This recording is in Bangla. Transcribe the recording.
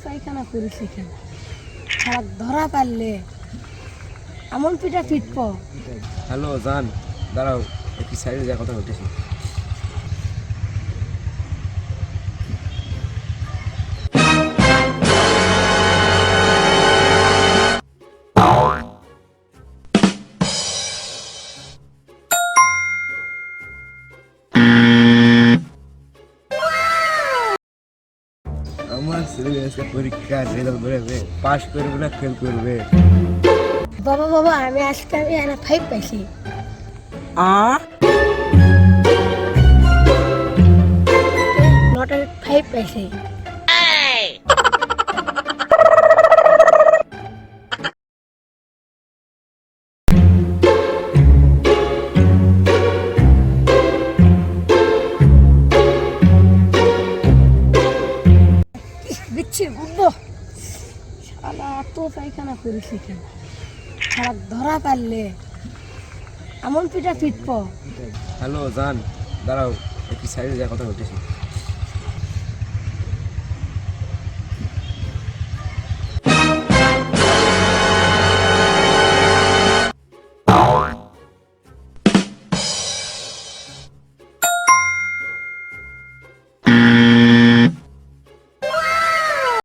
পায়খানা করিস এখানে সারা ধরা পারলে এমন পিঠা ফিটপ। হ্যালো জান, দাঁড়াও একটি সাইডে যা কথা বলতেছি। আমার ছেলে আজকে পরীক্ষার রেজাল্ট বেরোবে, পাস করবে না ফেল করবে। বাবা বাবা আমি আজকে এনা 5 পাইছি। নট 5 পাইছি। বিচ্ছি বুঝবো শালা তো পায়খানা করিস এখানে সারা ধরা পারলে এমন পিঠা ফিটপ। হ্যালো জান, দাঁড়াও একটি সাইডে যা কথা বলতেছি।